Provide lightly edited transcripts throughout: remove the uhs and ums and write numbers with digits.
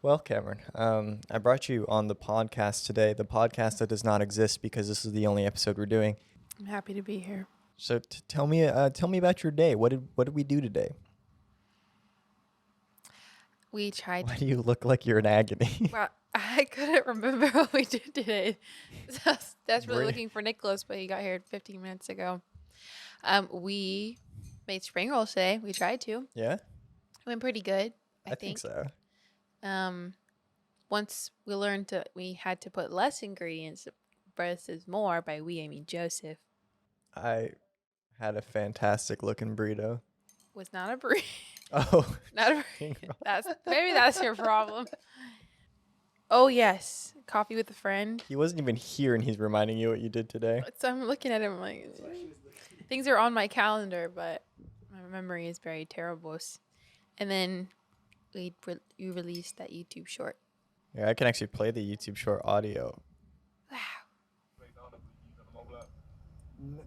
Well, Cameron, I brought you on the podcast today, the podcast that does not exist because this is the only episode we're doing. I'm happy to be here. So tell me about your day. What did we do today? We tried. Why do you look like you're in agony? Well, I couldn't remember what we did today. So that's really looking for Nicholas, but he got here 15 minutes ago. We made spring rolls today. We tried to. Yeah, It went pretty good. I think so. Once we learned we had to put less ingredients versus more. By we, I mean Joseph. I had a fantastic looking burrito. Was not a burrito. Oh, Not a burrito. Maybe that's your problem. Oh yes, coffee with a friend. he wasn't even here, and he's reminding you what you did today. So I'm looking at him like things are on my calendar, but my memory is very terrible. And then we released that YouTube short. Yeah, I can actually play the YouTube short audio. Wow.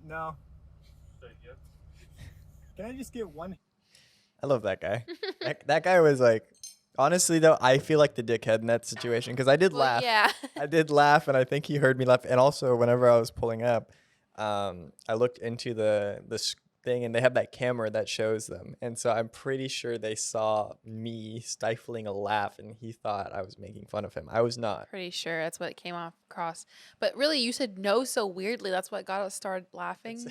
No. Can I just get one? I love that guy. that guy was like, honestly though, I feel like the dickhead in that situation because I did laugh. Yeah. I did laugh, and I think he heard me laugh. And also, whenever I was pulling up, I looked into the thing, and they have that camera that shows them. And so I'm pretty sure they saw me stifling a laugh, and he thought I was making fun of him. I was not. Pretty sure that's what came off across. But really, you said no so weirdly. That's what got us started laughing.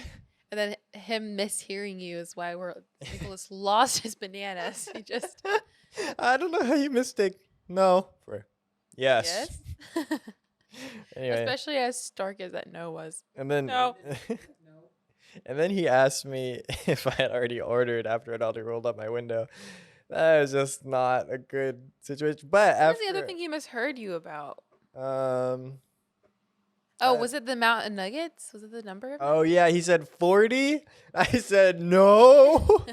And then him mishearing you is why Nicholas lost his bananas. He just I don't know how you mistake no for yes. Anyway, especially as stark as that no was. and then No. and then he asked me if I had already ordered after it already rolled up my window. That was just not a good situation. But What was after the other thing he misheard you about? Uh, Was it the Mountain Nuggets? Was it the number? oh yeah, he said 40. I said no.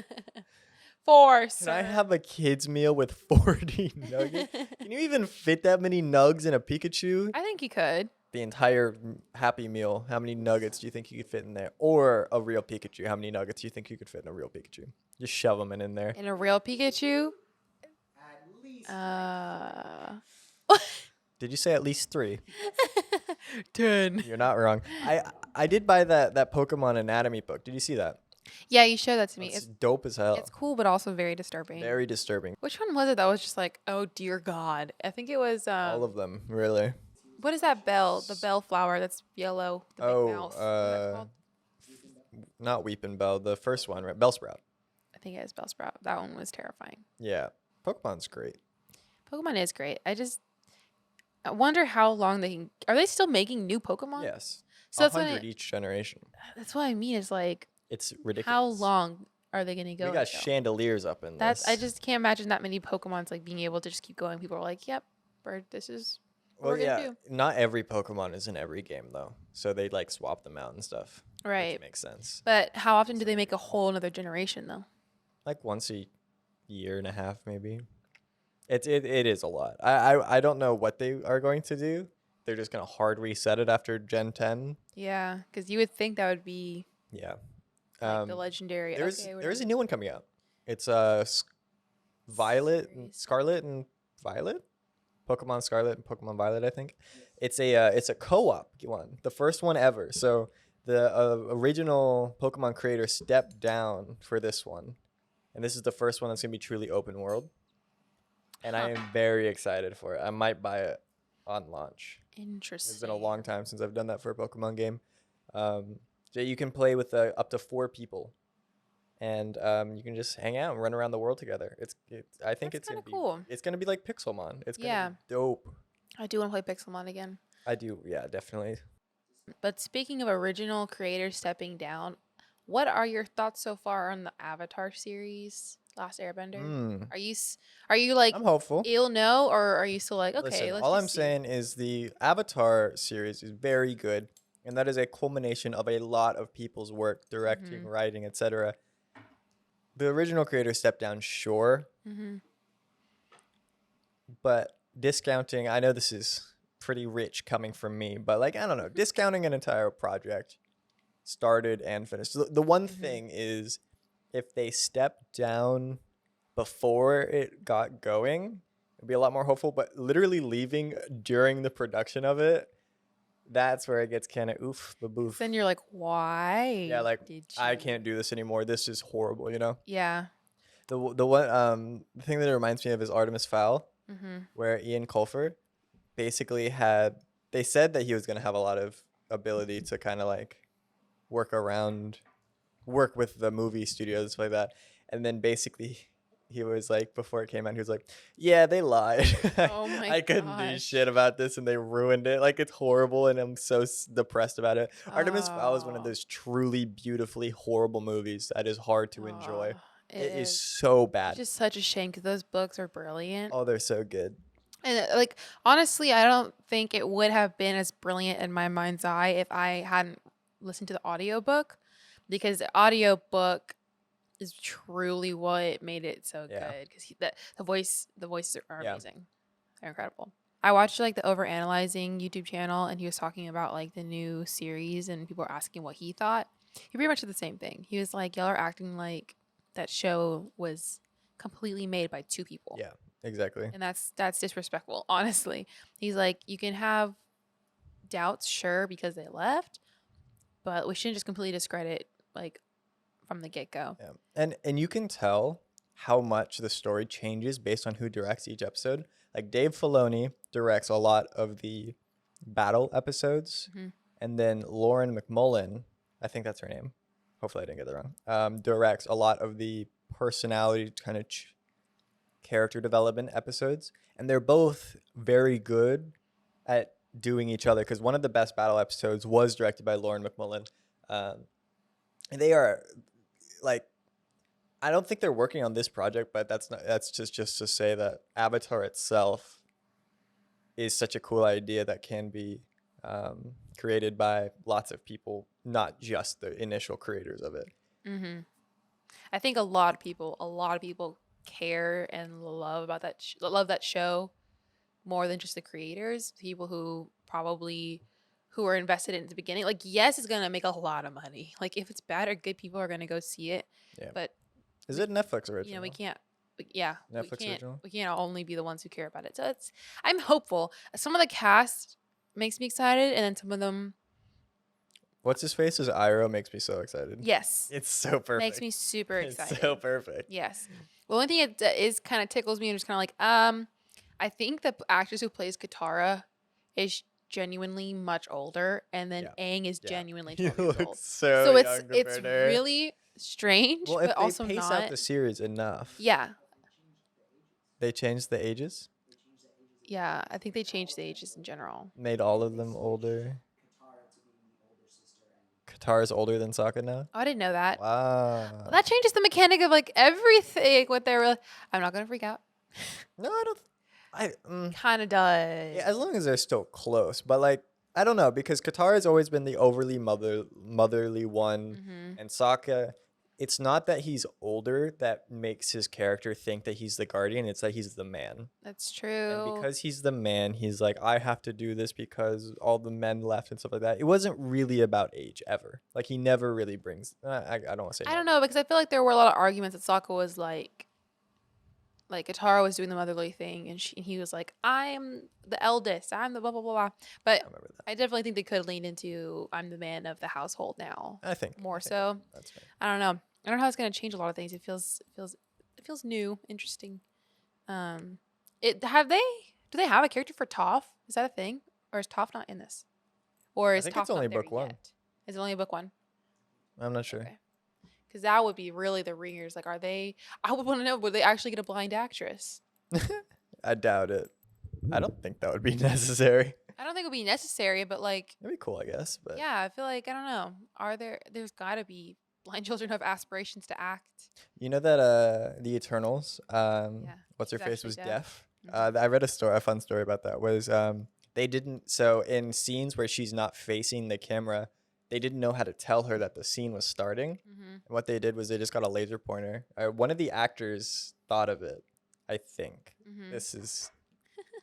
Four, Can sir. I have a kid's meal with 40 nuggets? Can you even fit that many nugs in a Pikachu? I think you could. The entire Happy Meal, how many nuggets do you think you could fit in there? Or a real Pikachu, how many nuggets do you think you could fit in a real Pikachu? Just shove them in there. In a real Pikachu? Did you say at least 3? 10. You're not wrong. I did buy that Pokemon anatomy book. Did you see that? Yeah, you showed that to me. It's dope as hell. It's cool, but also very disturbing. Very disturbing. Which one was it that was just like, oh dear God? I think it was. All of them, really. What is that bell? The bell flower that's yellow. The big mouse. What's that called? Not Weepin' Bell, the first one, right? Bellsprout. I think it is Bellsprout. That one was terrifying. Yeah. Pokemon's great. Pokemon is great. I wonder how long they can. Are they still making new Pokemon? Yes. So that's 100 each generation. That's what I mean. Is like, It's ridiculous. how long are they gonna go? We got until? chandeliers up in That's. this. I just can't imagine that many Pokemon's like being able to just keep going. People are like, "Yep, bird. This is what Well, we're gonna yeah. do." Not every Pokemon is in every game though, so they like swap them out and stuff. Right. Which makes sense. But how often do they make a whole another generation though? Like once a year and a half, maybe. It is a lot. I don't know what they are going to do. They're just gonna hard reset it after Gen 10. Yeah, because you would think that would be Yeah. like the legendary. There is okay, a new one coming out. It's Violet, and Scarlet, and Violet. Pokemon Scarlet and Pokemon Violet, I think. It's a co-op one, the first one ever. So the original Pokemon creator stepped down for this one, and this is the first one that's gonna be truly open world. And I am very excited for it. I might buy it on launch. Interesting. It's been a long time since I've done that for a Pokemon game. So you can play with up to 4 people, and you can just hang out and run around the world together. I think That's it's gonna kinda cool. It's gonna be like Pixelmon. It's gonna Yeah. be dope. I do want to play Pixelmon again. I do, yeah, definitely. But speaking of original creators stepping down, what are your thoughts so far on the Avatar series, Last Airbender? Are you like I'm hopeful. you'll know, or are you still like okay? Listen, let's all just I'm see? saying is the Avatar series is very good, and that is a culmination of a lot of people's work, directing, Mm-hmm. writing, etc. The original creator stepped down, sure, Mhm. but discounting, I know this is pretty rich coming from me, but like, I don't know, discounting an entire project started and finished. The one thing is if they stepped down before it got going, I'd be a lot more hopeful. But literally leaving during the production of it, that's where it gets kind of oof, baboof. Then you're like, why? Yeah, like did I you? can't do this anymore. This is horrible, you know. Yeah. The thing that it reminds me of is Artemis Fowl, Mm-hmm. where Ian Colfer basically had. They said that he was going to have a lot of ability to kind of like work with the movie studios stuff like that, and then basically he was like, before it came out, he was like, yeah, they lied. Oh my I couldn't do gosh. shit about this and they ruined it. Like, it's horrible and I'm so depressed about it. Artemis Fowl is one of Oh. those truly beautifully horrible movies that is hard to enjoy. Oh, It is so It's bad. just such a shame because those books are brilliant. Oh, they're so good. And like honestly, I don't think it would have been as brilliant in my mind's eye if I hadn't listened to the audiobook, because the audiobook is truly what made it so Yeah. good, because the voices are Yeah. amazing. They're incredible. I watched like the Overanalyzing YouTube channel, and he was talking about like the new series, and people were asking what he thought. He pretty much did the same thing. He was like, y'all are acting like that show was completely made by two people. Yeah, exactly. And that's disrespectful, honestly. He's like, you can have doubts, sure, because they left, but we shouldn't just completely discredit like from the get-go. Yeah. And you can tell how much the story changes based on who directs each episode. Like Dave Filoni directs a lot of the battle episodes, Mhm. and then Lauren McMullen, I think that's her name. Hopefully I didn't get that wrong. Directs a lot of the personality kind of character development episodes, and they're both very good at doing each other, because one of the best battle episodes was directed by Lauren McMullen. And they are like, I don't think they're working on this project, but that's just to say that Avatar itself is such a cool idea that can be created by lots of people, not just the initial creators of it. Mm-hmm. I think a lot of people care and love about love that show more than just the creators. People who are invested in it at the beginning. Like, yes, it's gonna make a lot of money. Like, if it's bad or good, people are gonna go see it. Yeah. But Is it Netflix original? you know, we can't. Yeah, Netflix original? we can't only be the ones who care about it. So I'm hopeful. Some of the cast makes me excited, and then some of them, What's his face? Is Iroh makes me so excited. yes, It's so perfect. makes me super excited. It's so perfect. Yes. The only thing it is kind of tickles me and just kind of like, I think the actress who plays Katara is genuinely much older, and then Yeah. Aang is Yeah. genuinely You 12 years look old. so So young it's compared to her. really strange, Well, but if also they pace not. out the series enough, Yeah. they changed the ages, Yeah. I think they changed the ages in general. made all of them older. Katara's older than Sokka now. Oh, I didn't know that. Wow. Well, that changes the mechanic of like everything. What they're, I'm not gonna freak out. No, I don't. Kind of does. Yeah, as long as they're still close, but like, I don't know, because Katara has always been the overly motherly one, Mhm. and Sokka, it's not that he's older that makes his character think that he's the guardian. It's that he's the man. That's true. And because he's the man, he's like, I have to do this because all the men left and stuff like that. It wasn't really about age ever. Like, he never really brings. I don't want to say. I don't never. know, because I feel like there were a lot of arguments that Sokka was like Katara was doing the motherly thing, and he was like, I'm the eldest, I'm the blah blah blah blah. But I remember that. I definitely think they could lean into I'm the man of the household now. I think More I think so. That's fair. I don't know. I don't know how it's gonna change a lot of things. It feels new, interesting. Do they have a character for Toph? Is that a thing, or is Toph not in this, or is think Toph it's only not there book one. yet? Is it only book one? I'm not sure. Okay. Because that would be really the ringers. Like, are they? I would want to know. Would they actually get a blind actress? I doubt it. I don't think that would be necessary. I don't think it would be necessary, but like, It'd be cool, I guess. But yeah, I feel like I don't know. There's got to be blind children who have aspirations to act. you know that the Eternals, Yeah, what's her she's face actually was deaf. deaf. Mhm. I read a fun story about that. Was they didn't, so in scenes where she's not facing the camera, they didn't know how to tell her that the scene was starting. Mhm. And what they did was they just got a laser pointer. One of the actors thought of it, I think. Mhm. This is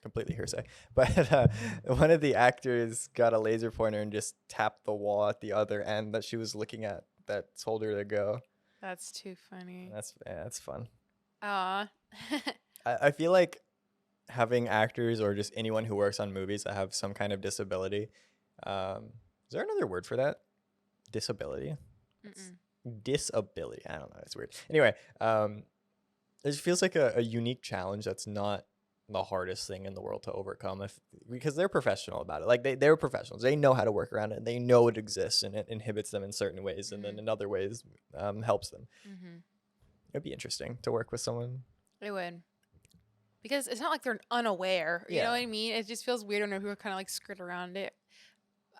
completely hearsay. But one of the actors got a laser pointer and just tapped the wall at the other end that she was looking at that told her to go. That's too funny. That's fun. Aw. I feel like having actors or just anyone who works on movies that have some kind of disability. Is there another word for that? Disability. Mm-mm. Disability. I don't know. It's weird. Anyway, it just feels like a unique challenge that's not the hardest thing in the world to overcome because they're professional about it. Like they're professionals. They know how to work around it. They know it exists and it inhibits them in certain ways, and then in other ways helps them. Mm-hmm. It'd be interesting to work with someone. It would. Because it's not like they're unaware. You Yeah. know what I mean? It just feels weird when people kind of like skirt around it.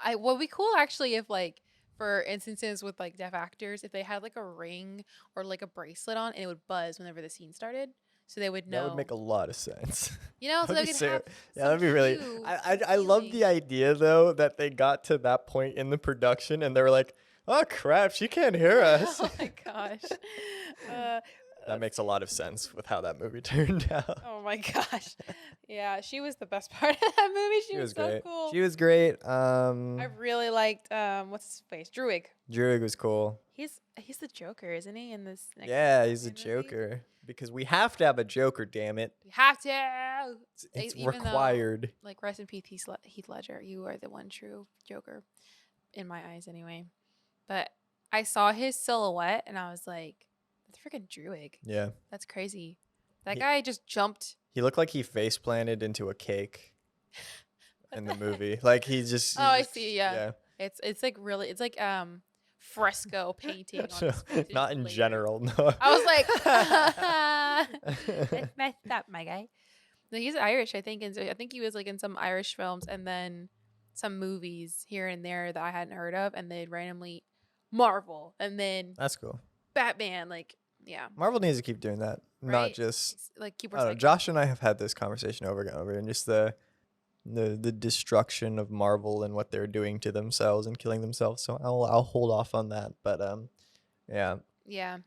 Would be cool actually if like for instances with like deaf actors, if they had like a ring or like a bracelet on and it would buzz whenever the scene started. So they would know. That would make a lot of sense. You know, so That'd they be could have yeah, that'd be really. I love the idea though that they got to that point in the production and they were like, "Oh crap, she can't hear us." Oh my gosh. That makes a lot of sense with how that movie turned out. Oh my gosh. Yeah, she was the best part of that movie. She was so great. cool. She was great. I really liked what's his face? Druig. Druig was cool. He's the Joker, isn't he? In this next Yeah, he's a Batman movie? Joker because we have to have a Joker. Damn it, We have to. it's Even though, required. like rest in peace, Heath Ledger. You are the one true Joker, in my eyes, anyway. But I saw his silhouette and I was like, "That's freaking Druig. Yeah, That's crazy." That He- guy just jumped. he looked like he face planted into a cake in the movie. Like he just. Oh, I see. Yeah. It's like really. It's like fresco painting. On his Not in later. general. No. I was like, that's messed up, my guy. No, he's Irish, I think, and so I think he was like in some Irish films and then some movies here and there that I hadn't heard of, and they'd randomly Marvel and then That's cool. Batman, like yeah, Marvel needs to keep doing that. Not Right? just. like keep I don't know. recycling. Josh and I have had this conversation over and over, and just the destruction of Marvel and what they're doing to themselves and killing themselves. So I'll hold off on that. But yeah, Yeah,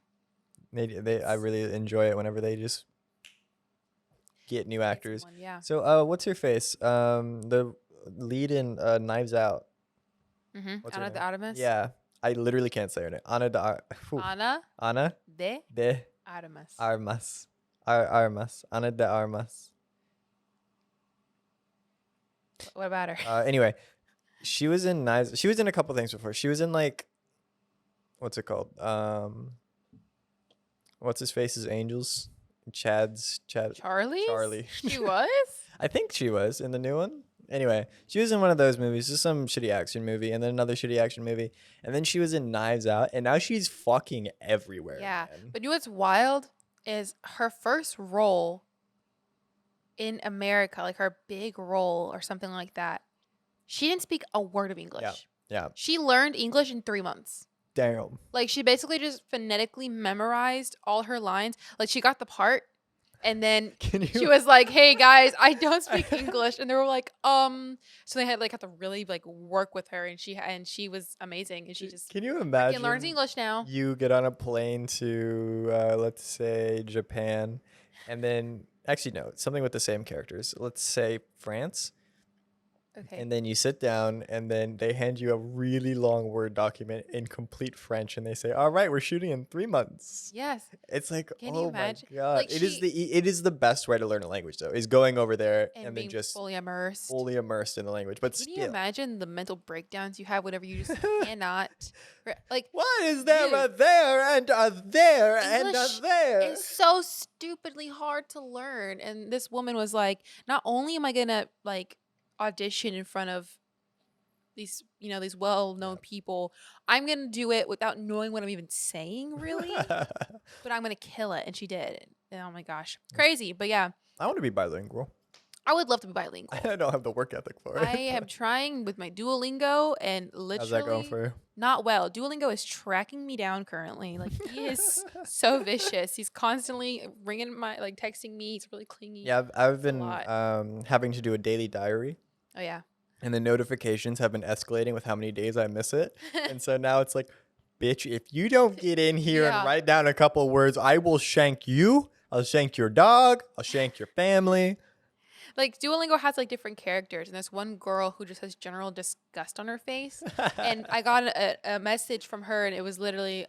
I really enjoy it whenever they just get new it's actors. one, yeah. So what's her face? The lead in Knives Out. Mm-hmm. What's her Anna de name? Artemis. Yeah, I literally can't say her name. Anna Ana de de Artemis. Armas. Armas. Ana de Armas. What about her? Anyway, she was in Knives. She was in a couple things before. She was in like, what's it called? What's his face's Angels? Chad. Charlie. Charlie. She was. I think she was in the new one. Anyway, she was in one of those movies, just some shitty action movie, and then another shitty action movie, and then she was in Knives Out, and now she's fucking everywhere. Yeah, man. but you know what's wild is her first role in America, like her big role or something like that. She didn't speak a word of English. Yeah. She learned English in 3 months. Damn. Like she basically just phonetically memorized all her lines. Like she got the part and then Can you? she was like, "Hey guys, I don't speak English." And they were like, so they had to really like work with her, and she was amazing, and she just Can you imagine? learns English now. You get on a plane to, let's say, Japan, and then actually no, something with the same characters. Let's say France. Okay. And then you sit down, and then they hand you a really long Word document in complete French, and they say, "All right, we're shooting in 3 months." Yes. It's like, Can you oh imagine? my god! Like, It is the best way to learn a language, though, is going over there And and being then just fully immersed. fully immersed in the language. But Can you still, imagine the mental breakdowns you have whenever you just cannot like what is there Dude. a there and a there and a English there? it's so stupidly hard to learn. And this woman was like, not only am I gonna like audition in front of these well-known people, I'm gonna do it without knowing what I'm even saying, really. But I'm gonna kill it. And she did. And oh my gosh, crazy. But yeah, I want to be bilingual. I would love to be bilingual. I don't have the work ethic for it. I am trying with my Duolingo, and literally How's that going for you? not well. Duolingo is tracking me down currently. Like he is so vicious. He's constantly ringing texting me. He's really clingy. Yeah, I've been lot. having to do a daily diary. Oh yeah. And the notifications have been escalating with how many days I miss it. And so now it's like, bitch, if you don't get in here Yeah. and write down a couple words, I will shank you. I'll shank your dog. I'll shank your family. Like Duolingo has like different characters, and there's one girl who just has general disgust on her face. And I got a message from her, and it was literally,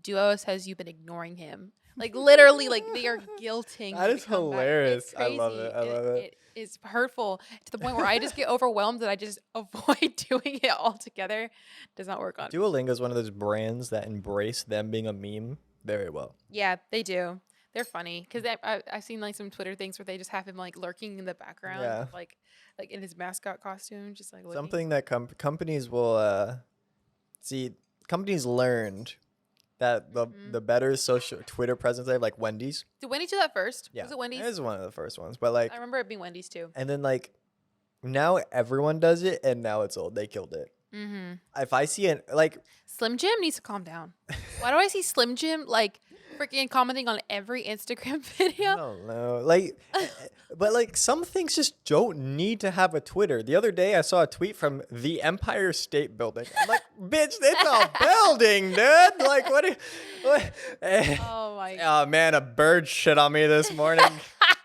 Duo says you've been ignoring him. Like literally, like they are guilting. That me is to come back. hilarious. It's I love crazy. it. I love it. It is hurtful to the point where I just get overwhelmed that I just avoid doing it altogether. Does not work on me. Duolingo is one of those brands that embrace them being a meme very well. Yeah, they do. They're funny because I've seen like some Twitter things where they just have him like lurking in the background, Yeah. like in his mascot costume, just like looking. Something that companies will see. Companies learned that the better social Twitter presence they have, like Wendy's. Did Wendy's do that first? Yeah, Was it Wendy's? It is one of the first ones, but like, I remember it being Wendy's too. and then like, now everyone does it, and now it's old. They killed it. Mm-hmm. If I see it, like, Slim Jim needs to calm down. Why do I see Slim Jim like freaking commenting on every Instagram I video? don't know, like, but like some things just don't need to have a Twitter. The other day, I saw a tweet from the Empire State Building. I'm like, bitch, it's a building, dude. Like, what? Oh my god. Oh man, a bird shit on me this morning.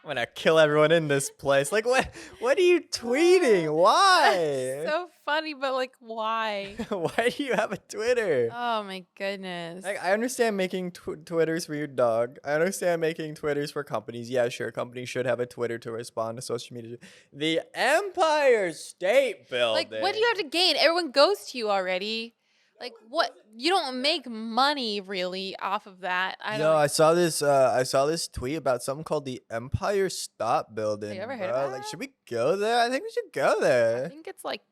I'm gonna kill everyone in this place. Like, what are you tweeting? Why? So funny, but like why? Why do you have a Twitter? Oh my goodness. Like, I understand making Twitters for your dog. I understand making Twitters for companies. Yeah, sure, companies should have a Twitter to respond to social media. The Empire State Building. Like, what do you have to gain? Everyone goes to you already. Like, what? You don't make money really off of that. I Yo, don't. I saw this. I saw this tweet about something called the Empire State Building. you ever heard bro. about Like, that? should we go there? I think we should go I there. think it's like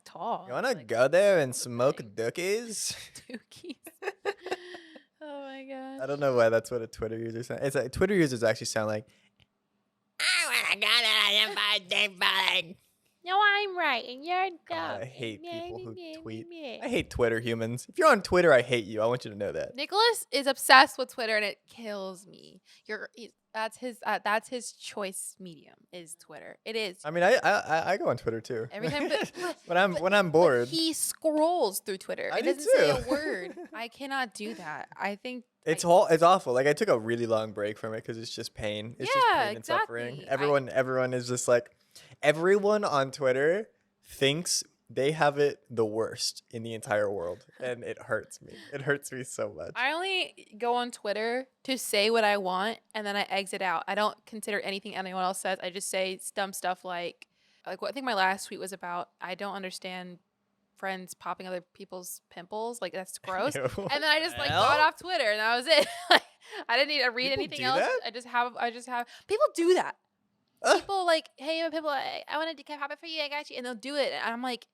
tall. You wanna like, go there and smoke thing. dookies? Dookies. Oh my god. I don't know why that's what a Twitter user sounds. It's like Twitter users actually sound like. I wanna go to the Empire State Building. No, I'm right, and you're dumb. God, I hate people who tweet. I hate Twitter humans. If you're on Twitter, I hate you. I want you to know that. Nicholas is obsessed with Twitter, and it kills me. That's his choice medium is Twitter. It is. I mean, I go on Twitter too. Every time, when I'm bored. he scrolls through Twitter. I It do doesn't say a too. word. I cannot do that. I think It's awful. Like, I took a really long break from it because it's just pain. It's just Yeah, pain and suffering. exactly. Everyone is just like, everyone on Twitter thinks they have it the worst in the entire world, and it hurts me. It hurts me so much. I only go on Twitter to say what I want, and then I exit out. I don't consider anything anyone else says. I just say dumb stuff like what I think my last tweet was about. I don't understand friends popping other people's pimples. Like, that's gross. Ew. And then I just like Hell? got off Twitter, and that was it. Like, I didn't need to read People anything do else. that? I just have people do that. Ugh. People like, hey, people, I wanted to pop it for you. I got you, and they'll do it. And I'm like,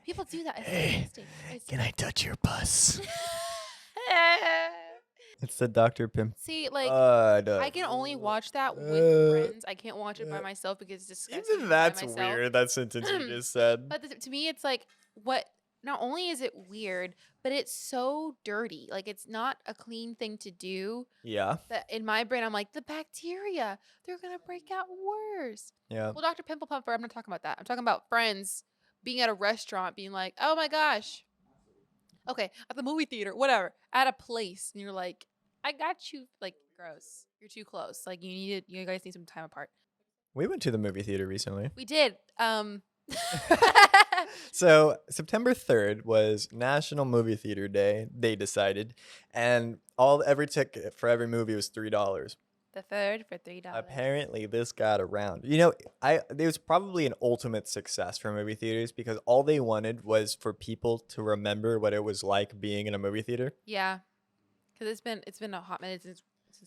people do that. It's disgusting. It's Can I touch your bus? disgusting. It's the Dr. Pimp. See, like, No. I can only watch that with friends. I can't watch it by myself because it's disgusting. Even by that's myself. weird. That sentence you just said. But to me, it's like, what? Not only is it weird, but it's so dirty. Like, it's not a clean thing to do. Yeah. That in my brain, I'm like, the bacteria, they're gonna break out worse. Yeah. Well, Dr. Pimple Pumper, I'm not talking about that. I'm talking about friends being at a restaurant, being like, oh my gosh. Okay, at the movie theater, whatever, at a place, and you're like, I got you. Like, gross. You're too close. Like, you guys need some time apart. We went to the movie theater recently. We did. So September 3rd was National Movie Theater Day. They decided, and every ticket for every movie was $3. The third for $3. Apparently, this got around. You know, it was probably an ultimate success for movie theaters because all they wanted was for people to remember what it was like being in a movie theater. Yeah, because it's been a hot minute since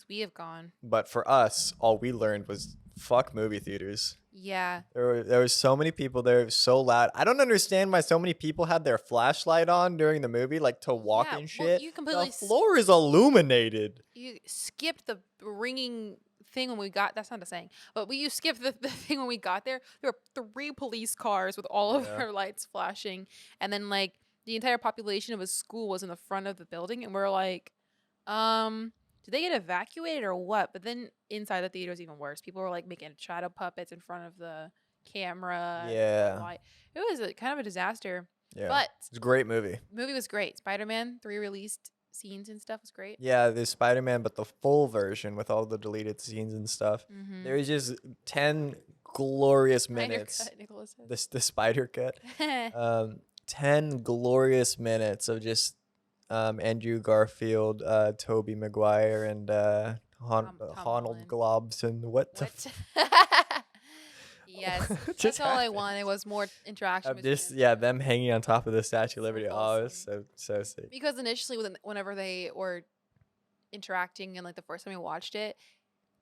we have gone. But for us, all we learned was fuck movie theaters. Yeah. There were so many people there. It was so loud. I don't understand why so many people had their flashlight on during the movie, like to walk Yeah, and well, shit. you completely The floor is illuminated. You skipped the ringing thing when we got. That's not a saying, but you skipped the thing when we got there. There were 3 police cars with all of Yeah. their lights flashing, and then like the entire population of a school was in the front of the building, and we're like, did they get evacuated or what? But then inside the theater was even worse. People were like making shadow puppets in front of the camera. and Yeah. the light. It was kind of a disaster. Yeah. But It's a great movie. the movie was great. Spider-Man 3 released scenes and stuff was great. Yeah, there's Spider-Man, but the full version with all the deleted scenes and stuff. Mm-hmm. There's just 10 glorious Spider minutes. cut, Nicholas said. The spider cut. 10 glorious minutes of just Andrew Garfield, Tobey Maguire, and Tom Honnold Holland. Globson. What the? What? Yes, Just that's all I happened? wanted was more interaction between This, him. yeah, them hanging on top of the Statue of So Liberty. Oh, it was wholesome. so sick. Because initially, whenever they were interacting, and like the first time we watched it,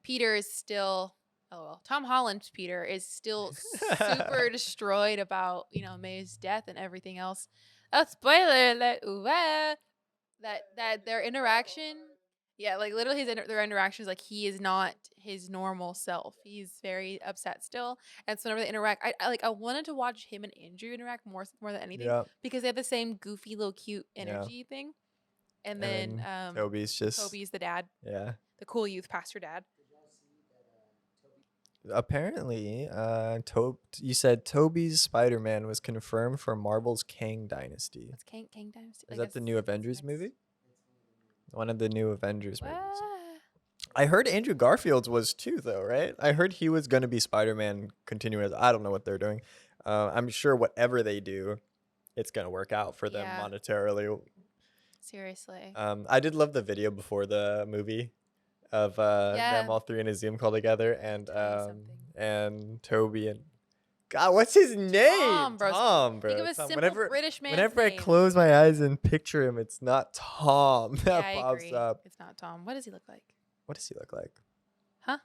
Peter is still. Oh well, Tom Holland's Peter is still super destroyed about May's death and everything else. Oh, spoiler alert! Ooh, ah. That their interaction, yeah, like literally their interactions, like he is not his normal self. He's very upset still, and so whenever they interact, I wanted to watch him and Andrew interact more than anything Yeah, because they have the same goofy little cute yeah. energy thing. And And then then Toby's just Toby's the dad, yeah. the cool youth pastor dad. Apparently, you said Toby's Spider-Man was confirmed for Marvel's Kang Dynasty. What's Kang Dynasty? Is that the new Avengers movie? One of the new Avengers movies. What? I heard Andrew Garfield's was too, though, right? I heard he was going to be Spider-Man continuing. I don't know what they're doing. I'm sure whatever they do, it's going to work out for them Yeah. monetarily. Seriously. I did love the video before the movie of Yeah. them all three in a Zoom call together, and Tell you something. and Toby and God, what's his name? Tom, bro. Tom, bro. Think of a Tom. simple British man's Whenever I name. close my eyes and picture him, it's not Tom Yeah, that I pops agree. up. It's not Tom. What does he look like? What does he look like? Huh?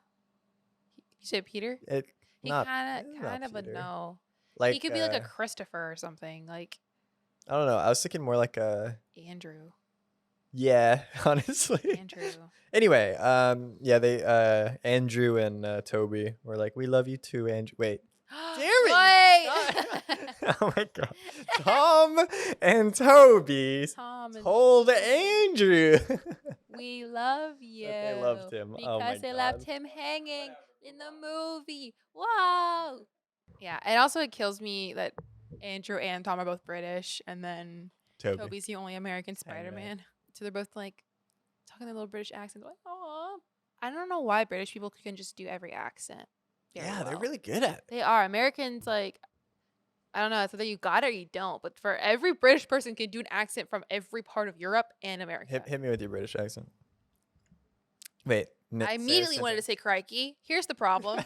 You said Peter? It He not kind not of a Peter. no. Like He could be like a Christopher or something, like I don't know. I was thinking more like a Andrew. yeah, honestly. Andrew. Anyway, yeah, they Andrew and Toby were like, "We love you too, Andrew." Wait. Damn it, Wait. Oh my god. Tom and Toby Tom and told Andrew. we love you. they loved him. Because Oh my they God. left him hanging in the movie. Whoa. Yeah, and also it kills me that Andrew and Tom are both British, and then Toby. Toby's the only American Hanging out. Spider-Man. So they're both like talking their little British accents. Like, oh, I don't know why British people can just do every accent. very Yeah, they're well. really good at it. They are. Americans, like, I don't know. It's either you got it or you don't. But for every British person can do an accent from every part of Europe and America. Hit me with your British accent. Wait. Nick, I immediately wanted to say crikey. Here's the problem.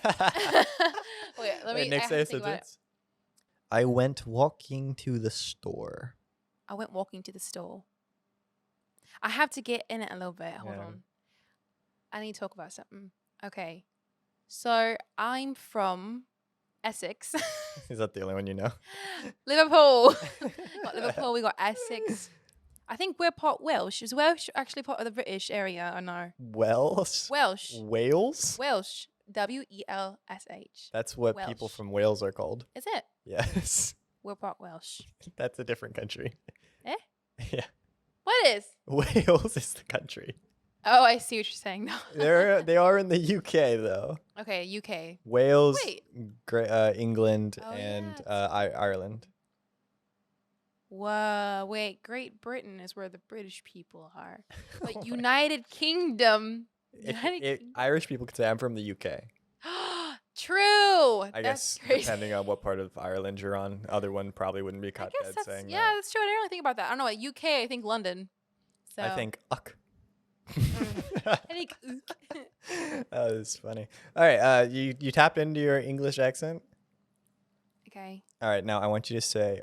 Wait, let me. Nick, I have say to a think about it. sentence. I went walking to the store. I went walking to the store. I have to get in it a little bit. Hold Yeah. on. I need to talk about something. Okay. So I'm from Essex. Is that the only one you know? Liverpool. Got Liverpool. We got Essex. I think we're part Welsh. Is Welsh actually part of the British area or no? Welsh? Welsh. Wales? Welsh. WELSH. That's what people Welsh. from Wales are called. Is it? Yes. We're part Welsh. That's a different country. Eh? Yeah. What is? Wales is the country. Oh, I see what you're saying now. They are in the UK though. Okay, UK. Wales, Wait. England, Oh, and yeah, Ireland. Whoa, wait. Great Britain is where the British people are. But United Kingdom. United Kingdom. Irish people could say I'm from the UK. True. I That's guess crazy. depending on what part of Ireland you're on, other one probably wouldn't be I caught guess dead that's saying yeah, that's true. I didn't really think about that. I don't know. At UK, I think London. So that. I think uck. I think That was funny. All right, you tapped into your English accent. okay. All right, now I want you to say,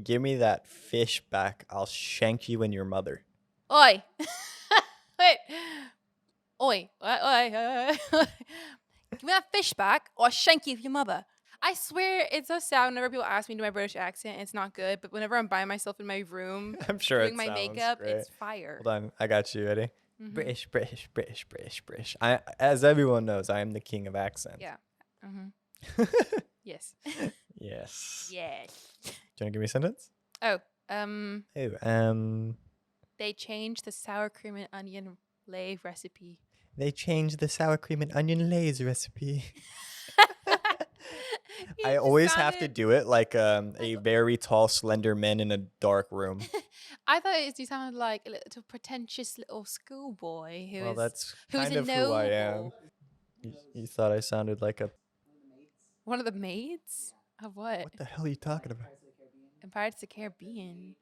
"Give me that fish back. I'll shank you and your mother." Oi. Wait. Oi. Oi. Give me that fish back or I'll shank you with your mother. I swear it's so sad whenever people ask me to do my British accent. It's not good. But whenever I'm by myself in my room I'm sure doing it my sounds makeup, great. it's fire. Hold on, I got you. Ready? Mhm. British, British, British, British, British. As everyone knows, I am the king of accents. Yeah. Yes. Yes. Yes. Do you want to give me a sentence? Oh, Oh, they changed the sour cream and onion lay recipe. they changed the sour cream and onion lays recipe. He I just always have to sounded- do it like a very tall, slender man in a dark room. I thought you sounded like a little pretentious little schoolboy who Well, is that's who's kind a of who I am. noble. You thought I sounded like a... One of the maids of what? What the hell are you talking about? In Pirates of the Caribbean.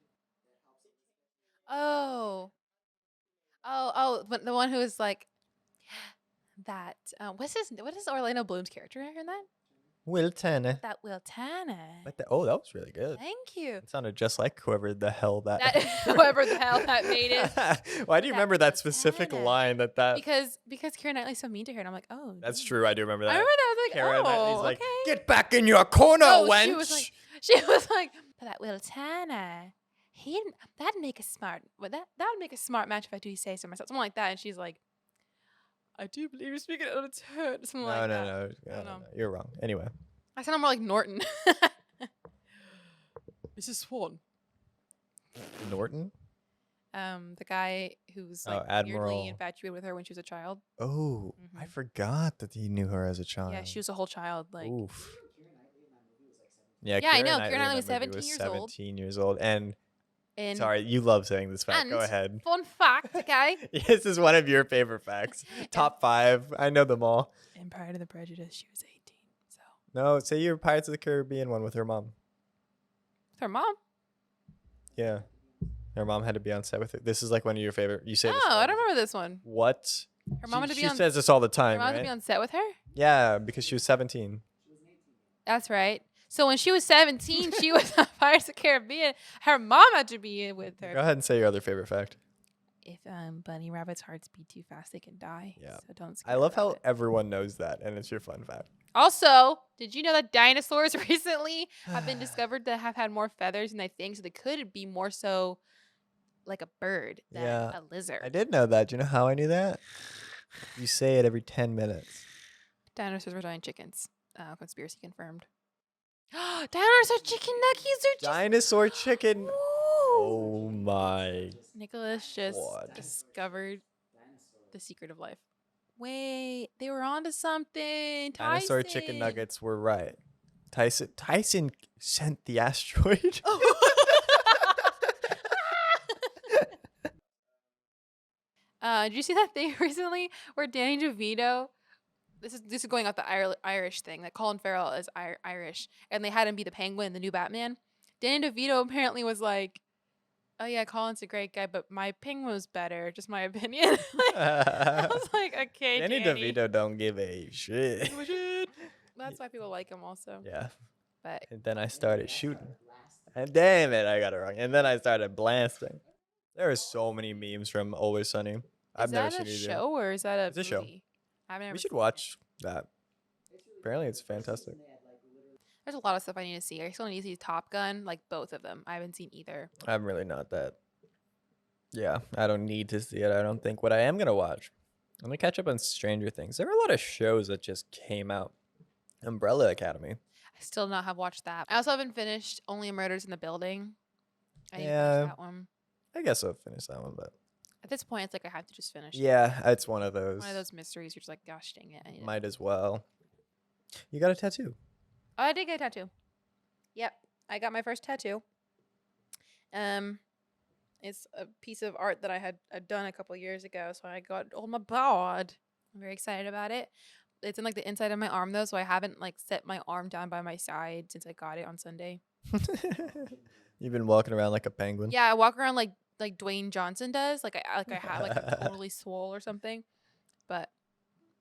Oh, but the one who was like, that what is Orlando Bloom's character in that? Will Turner. That Will Tanner. But oh, that was really good. Thank you. It sounded just like whoever the hell that. Whoever the hell that maid is. Why do you That remember that Will specific Turner. line that? Because Keira Knightley's so mean to her, and I'm like, oh. That's dang. true. I do remember that. I remember that. I was like, Karen Knightley's oh, like, okay. get back in your corner, No, wench. she was like, but that Will Tanner, that'd make a smart. Well, that would make a smart match if I do say so myself, something like that. And she's like, I do believe you're speaking out of turn, something like that. No. know. You're wrong. Anyway. I sound more like Norton. Mrs. Swan. Norton? The guy who's Oh, like Admiral. weirdly infatuated with her when she was a child. Oh, I Mhm. forgot that he knew her as a child. Yeah, she was a whole child. Like, Oof. Yeah, Yeah, I Keira know. Knightley Keira Knightley in was that movie 17 years old. 17 years old. And and sorry, you love saying this fact. Go and- ahead. fun fact, okay. This is one of your favorite facts. Top 5. I know them all. And prior to the prejudice, she was 18. So No, say your Pirates of the Caribbean one with her mom. with her mom. Yeah. Her mom had to be on set with her. This is like one of your favorite. You say this. Oh, all I the don't time. remember this one. What? Her mom had to be she on. says this all the Her time, mom had to right? be on set with her. Yeah, because she was 17. That's right. So when she was 17, she was on Pirates of the Caribbean. Her mom had to be in with her. Go ahead and say your other favorite fact. If bunny rabbits' hearts beat too fast, they can die. Yeah. So don't. I scare love about how it. everyone knows that, and it's your fun fact. Also, did you know that dinosaurs recently have been discovered to have had more feathers than they think, so they could be more so like a bird than Yeah, a lizard. I did know that. Do you know how I knew that? You say it every 10 minutes. Dinosaurs were giant chickens. Conspiracy confirmed. Dinosaur chicken nuggets are just. Dinosaur chicken. Ooh. Oh my. Nicholas just God. discovered the secret of life. Wait, they were onto something. Dinosaur chicken Tyson. nuggets were right. Tyson sent the asteroid. Did you see that thing recently where Danny DeVito? This is going off the Irish thing that Colin Farrell is Irish, and they had him be the Penguin in the new Batman. Danny DeVito apparently was like, "Oh yeah, Colin's a great guy, but my Penguin was better. Just my opinion." I was like, "Okay, Danny Danny." DeVito don't give a shit. That's why people like him also. Yeah. But And then I started shooting. And damn it, I got it wrong. And then I started blasting. There are so many memes from Always Sunny. I've is never that seen a either. show or is that a It's a show. movie? I've never We should seen watch that. Apparently, it's fantastic. it. There's a lot of stuff I need to see. I still need to see Top Gun, like both of them. I haven't seen either. I'm really not that. Yeah, I don't need to see it. I don't think. What I am going to watch, I'm going to catch up on Stranger Things. There are a lot of shows that just came out. Umbrella Academy. I still not have watched that. I also haven't finished Only Murders in the Building. I need to Yeah. finish that one. I guess I'll finish that one, but At this point, it's like I have to just finish. it. yeah, it's one of those. One of those mysteries. You're just like, gosh dang it. I need to Might as well. You got a tattoo. Oh, I did get a tattoo. Yep, I got my first tattoo. It's a piece of art that I'd done a couple years ago, so I got it on my board. I'm very excited about it. It's in like the inside of my arm though, so I haven't like set my arm down by my side since I got it on Sunday. You've been walking around like a penguin. Yeah, I walk around like Dwayne Johnson does. Like I have like I'm totally swole or something. But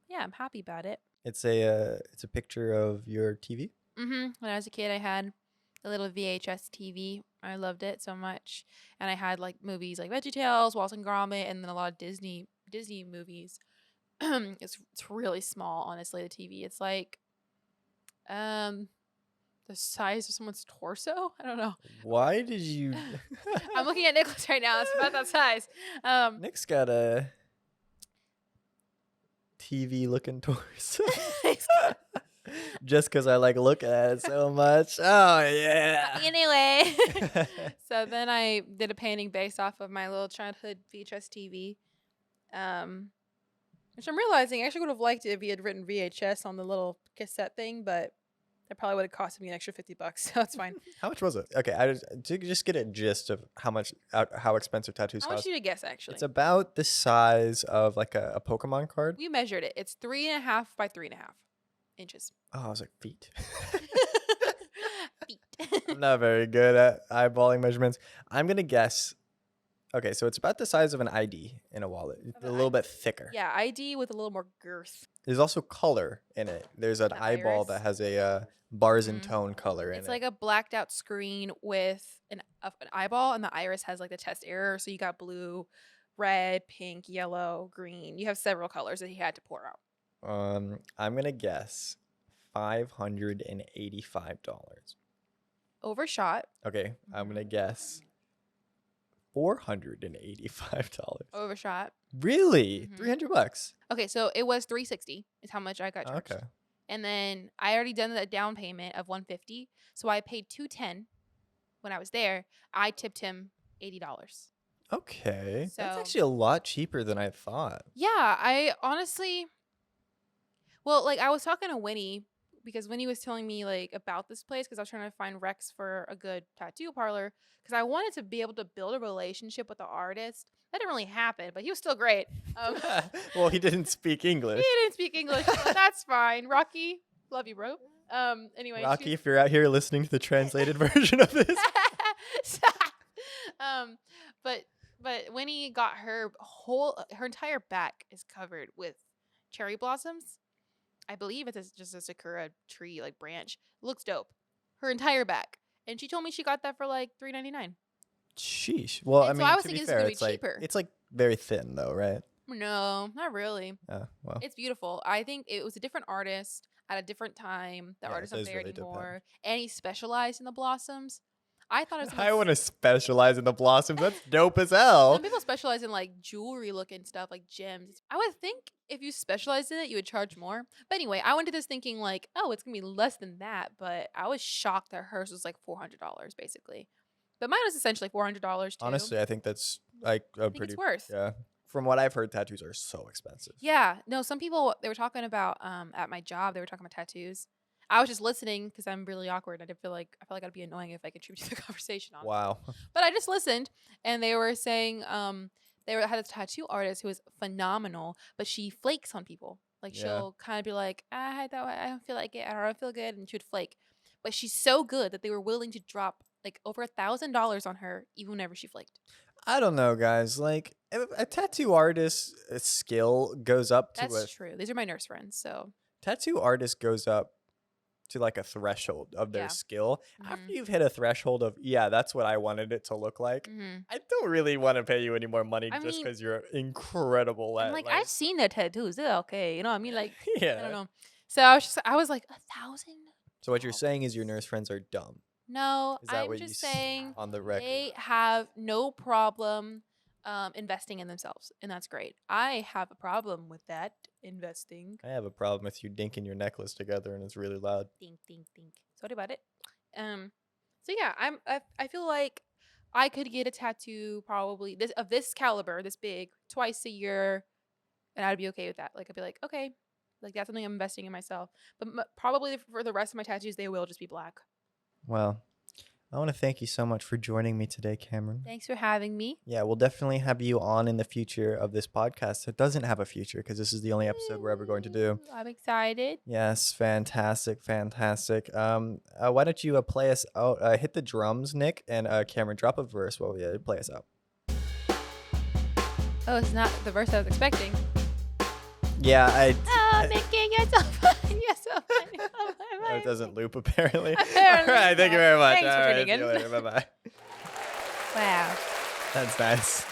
yeah, I'm happy about it. It's a picture of your TV. When I was a kid, I had a little VHS TV. I loved it so much, and I had like movies like VeggieTales, Wallace and Gromit, and then a lot of Disney movies. It's really small, honestly. The TV, it's like, the size of someone's torso. I don't know. Why did you? I'm looking at Nicholas right now. It's about that size. Nick's got a TV looking torso. Just because I like looking at it so much. Oh yeah. Anyway, so then I did a painting based off of my little childhood VHS TV, which I'm realizing I actually would have liked it if he had written VHS on the little cassette thing, but that probably would have cost me an extra $50, so it's fine. How much was it? Okay, I just get a gist of how expensive tattoos I want cost. you to guess, actually. It's about the size of like a Pokemon card. We measured it. It's 3.5 by 3.5 inches. Oh, I was like feet. Feet. I'm not very good at eyeballing measurements. I'm gonna guess Okay, so it's about the size of an ID in a wallet. It's a little bit thicker. Yeah, ID with a little more girth. There's also color in it. There's an The eyeball iris. that has a bars and Mhm. tone color in It's it. like a blacked out screen with an eyeball, and the iris has like the test error. So you got blue, red, pink, yellow, green. You have several colors that he had to pour out. I'm gonna guess $585. Overshot. Okay, I'm gonna guess $485. Overshot. Really? Mhm. $300? Okay, so it was $360 is how much I got charged. Okay. And then I already done the down payment of $150, so I paid $210 when I was there. I tipped him $80. Okay. That's So- actually a lot cheaper than I thought. Yeah, I honestly, well, like I was talking to Winnie because Winnie was telling me like about this place because I was trying to find Rex for a good tattoo parlor because I wanted to be able to build a relationship with the artist. That didn't really happen, but he was still great. Well, he didn't speak He English. didn't speak English, but that's fine. Rocky, love you, bro. Anyway, Rocky, if you're out here listening to the translated version of this. but Winnie got her entire back is covered with cherry blossoms. I believe it's just a sakura tree like branch. Looks dope. Her entire back, and she told me she got that for like $3.99. Sheesh. Well, And I so mean, I was to be thinking this was fair, gonna be it's like cheaper. it's like very thin though, right? No, not really. Well. It's beautiful. I think it was a different artist at a different time. The Yeah, artist it not does there really depend. anymore, and he specialized in the blossoms. I thought it was. I want to specialize in the blossoms. That's dope as hell. Some people specialize in like jewelry looking stuff, like gems. I would think if you specialized in it, you would charge more. But anyway, I went to this thinking like, oh, it's gonna be less than that. But I was shocked that hers was like $400 basically. But mine was essentially $400 too. Honestly, I think that's like a I think pretty. it's worth. Yeah. From what I've heard, tattoos are so expensive. Yeah, no, some people they were talking about at my job, they were talking about tattoos. I was just listening because I'm really awkward. I felt like I'd be annoying if I contributed to the conversation on. Wow. But I just listened, and they were saying had a tattoo artist who was phenomenal, but she flakes on people. Like Yeah. she'll kind of be like, I don't feel like it. I don't feel good, and she would flake. But she's so good that they were willing to drop like over $1,000 on her even whenever she flaked. I don't know, guys. Like a tattoo artist's skill goes up to That's true. These are my nurse friends, so tattoo artist goes up to like a threshold of their Yeah. skill. Mhm. After you've hit a threshold of, yeah, that's what I wanted it to look like. mhm. I don't really want to pay you any more money I just mean- because you're incredible at I'm like, I've seen their tattoos. They're okay. You know what I mean? Like, yeah. I don't know. So I was like, 1,000? So what you're saying is your nurse friends are dumb. No, Is that I'm what you just s- saying on the record? they have no problem investing in themselves, and that's great. I have a problem with that investing. I have a problem with you dinking your necklace together and it's really loud. Think. Sorry about it. So yeah, I feel like I could get a tattoo probably of this caliber, this big, twice a year, and I'd be okay with that. Like I'd be like, okay, like that's something I'm investing in myself. But probably for the rest of my tattoos, they will just be black. Well, I want to thank you so much for joining me today, Camryn. Thanks for having me. Yeah, we'll definitely have you on in the future of this podcast. It doesn't have a future because this is the only episode we're ever going to do. I'm excited. Yes, fantastic. Why don't you play us out? Hit the drums, Nick, and Camryn, drop a verse while we play us out. Oh, it's not the verse I was expecting. Yeah, Oh, Mickey, you're so funny. You're so funny. Oh, my it doesn't loop apparently. Apparently All right, thank you not. very much. Thanks for All right, tuning see you in. later. Bye bye. Wow. That's nice.